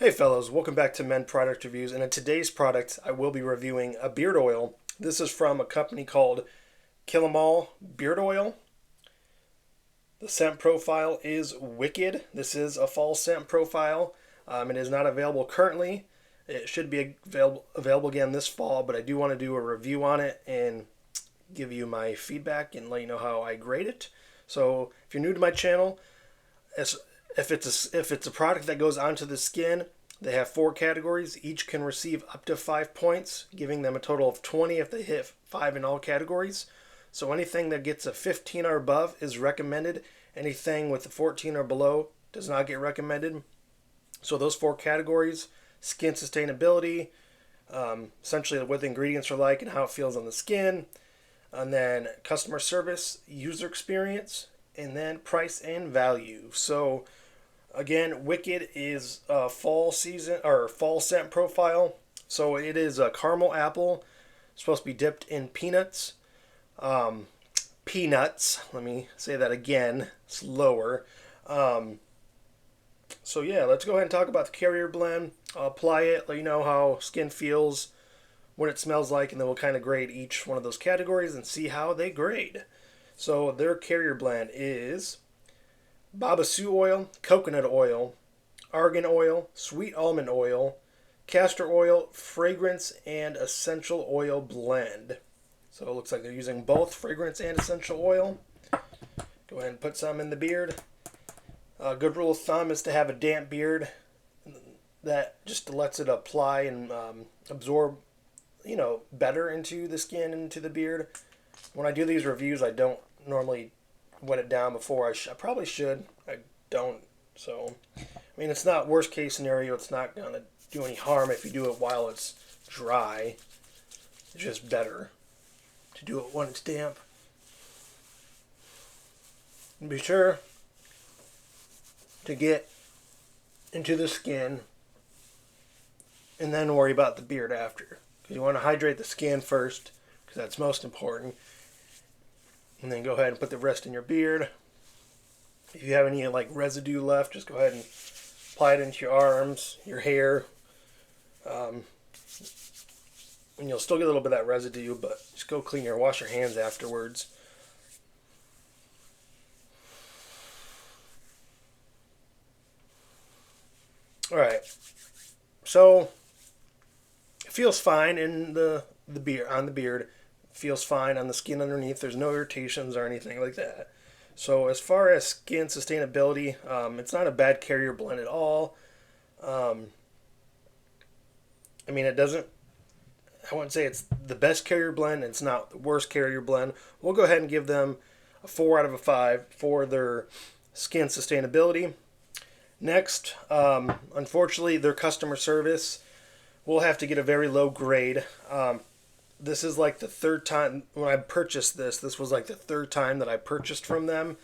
Hey fellows, welcome back to Men Product Reviews, and in today's product I will be reviewing a beard oil. This is from a company called Killamal Beard Oil. The scent profile is wicked. This is a fall scent profile. It is not available currently. It should be available again this fall, but I do want to do a review on it and give you my feedback and let you know how I grade it. So if you're new to my channel, as if it's a product that goes onto the skin, they have 4 categories. Each can receive up to 5 points, giving them a total of 20 if they hit 5 in all categories. So anything that gets a 15 or above is recommended. Anything with a 14 or below does not get recommended. So those 4 categories: skin sustainability, essentially what the ingredients are like and how it feels on the skin, and then customer service, user experience, and then price and value. So again, Wicked is a fall season or fall scent profile. So it is a caramel apple, supposed to be dipped in peanuts. Peanuts. Let me say that again, slower. So yeah, let's go ahead and talk about the carrier blend. I'll apply it, let you know how skin feels, what it smells like, and then we'll kind of grade each one of those categories and see how they grade. So their carrier blend is babassu oil, coconut oil, argan oil, sweet almond oil, castor oil, fragrance, and essential oil blend. So it looks like they're using both fragrance and essential oil. Go ahead and put some in the beard. A good rule of thumb is to have a damp beard. That just lets it apply and absorb, better into the skin, into the beard. When I do these reviews, I don't normally wet it down before. I probably should. I don't. So, it's not worst case scenario. It's not going to do any harm if you do it while it's dry. It's just better to do it when it's damp. And be sure to get into the skin and then worry about the beard after. Because you want to hydrate the skin first, because that's most important. And then go ahead and put the rest in your beard. If you have any residue left, just go ahead and apply it into your arms, your hair. And you'll still get a little bit of that residue, but just go wash your hands afterwards. Alright, so it feels fine in the beard, on the beard. It feels fine on the skin underneath. There's no irritations or anything like that. So as far as skin sustainability, it's not a bad carrier blend at all. It doesn't, I wouldn't say it's the best carrier blend. It's not the worst carrier blend. We'll go ahead and give them a 4 out of a 5 for their skin sustainability. Next, unfortunately, their customer service will have to get a very low grade. This is the third time when I purchased this. This was the third time that I purchased from them.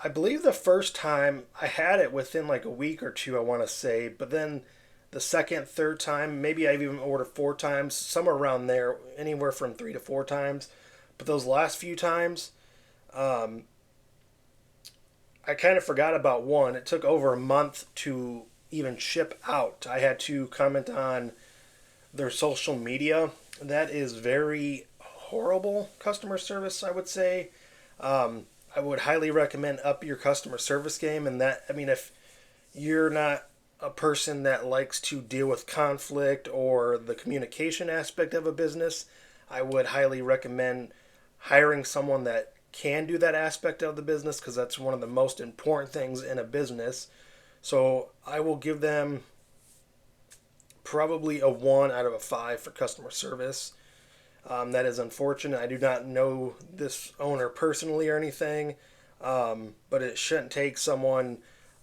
I believe the first time I had it within a week or two, I want to say. But then the second, third time, maybe I've even ordered 4 times, somewhere around there, anywhere from 3 to 4 times. But those last few times, I kind of forgot about one. It took over a month to even ship out. I had to comment on their social media. That is very horrible customer service, I would say. I would highly recommend up your customer service game. And if you're not a person that likes to deal with conflict or the communication aspect of a business, I would highly recommend hiring someone that can do that aspect of the business, because that's one of the most important things in a business. So I will give them probably a 1 out of a 5 for customer service. That is unfortunate. I do not know this owner personally or anything, but it shouldn't take someone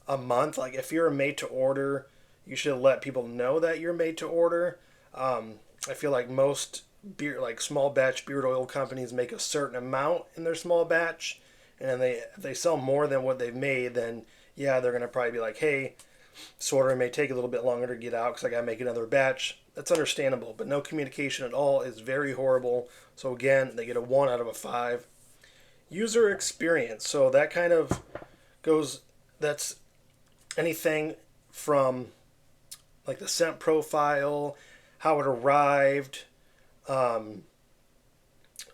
a month. If you're a made to order, you should let people know that you're made to order. I feel like most beer, small batch beard oil companies, make a certain amount in their small batch, and if they sell more than what they've made, then yeah, they're gonna probably be like, hey, this order may take a little bit longer to get out because I gotta make another batch. That's understandable, but no communication at all is very horrible. So again, they get a 1 out of a 5. User experience. So that kind of goes. That's anything from like the scent profile, how it arrived, um,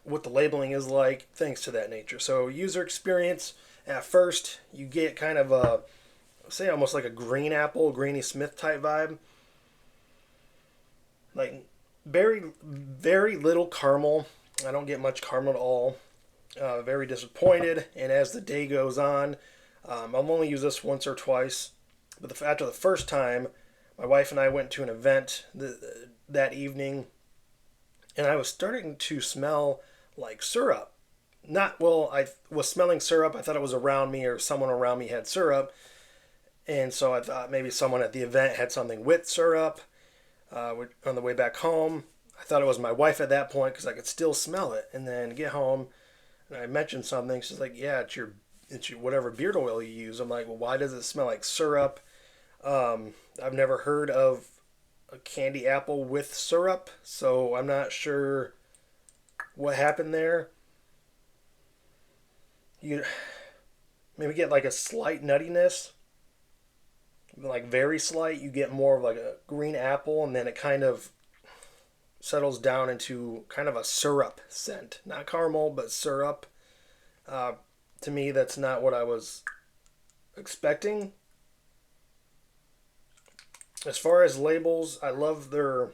what the labeling is like, things to that nature. So user experience, at first you get kind of a, say almost like a green apple, Granny Smith type vibe. Like very little caramel. I don't get much caramel at all. Very disappointed. And as the day goes on, I've only used this once or twice. But after the first time, my wife and I went to an event that evening, and I was starting to smell like syrup. Not well. I was smelling syrup. I thought it was around me or someone around me had syrup, and so I thought maybe someone at the event had something with syrup. On the way back home, I thought it was my wife at that point because I could still smell it. And then get home, and I mentioned something. She's like, "Yeah, it's your whatever beard oil you use." I'm like, "Well, why does it smell like syrup?" I've never heard of a candy apple with syrup, so I'm not sure what happened there. You maybe get like a slight nuttiness, like very slight. You get more of like a green apple, and then it kind of settles down into kind of a syrup scent, not caramel, but syrup. Uh, to me, that's not what I was expecting. As far as labels, I love their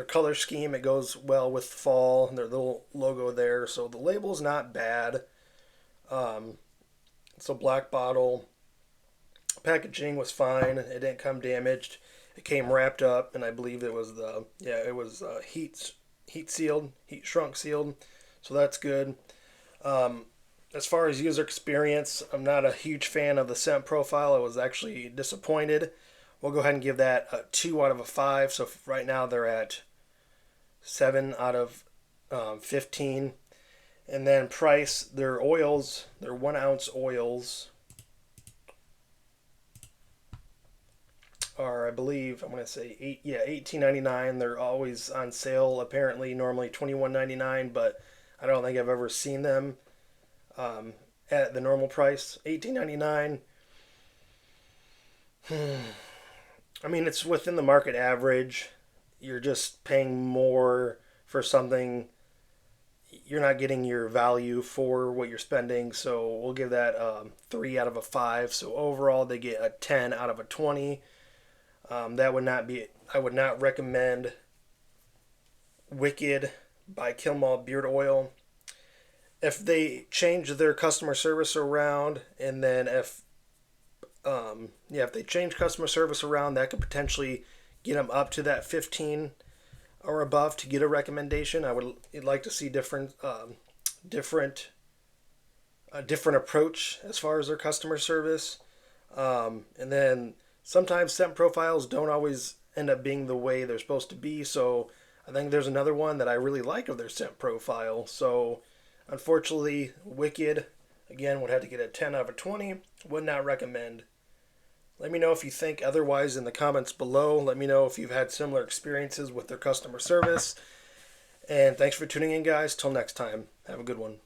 color scheme. It goes well with fall. Their little logo there, so the label's not bad. Um, it's a black bottle. Packaging was fine. It didn't come damaged. It came wrapped up, and I believe it was heat sealed, heat shrunk sealed. So that's good. Um, as far as user experience, I'm not a huge fan of the scent profile. I was actually disappointed. We'll go ahead and give that a 2 out of a 5. So right now they're at 7 out of 15. And then price, their oils, their 1 ounce oils are, I believe, I'm going to say 18.99. They're always on sale apparently, normally 21.99, but I don't think I've ever seen them at the normal price, 18.99. I mean, it's within the market average. You're just paying more for something. You're not getting your value for what you're spending, so we'll give that 3 out of a 5. So overall, they get a 10 out of a 20. That would not be. I would not recommend Wicked by Kill 'Em All Beard Oil. If they change their customer service around, and then if they change customer service around, that could potentially get them up to that 15 or above to get a recommendation. I would like to see different different approach as far as their customer service. And then sometimes scent profiles don't always end up being the way they're supposed to be. So I think there's another one that I really like of their scent profile. So unfortunately, Wicked, again, would have to get a 10 out of a 20. Would not recommend. Let me know if you think otherwise in the comments below. Let me know if you've had similar experiences with their customer service. And thanks for tuning in, guys. Till next time, have a good one.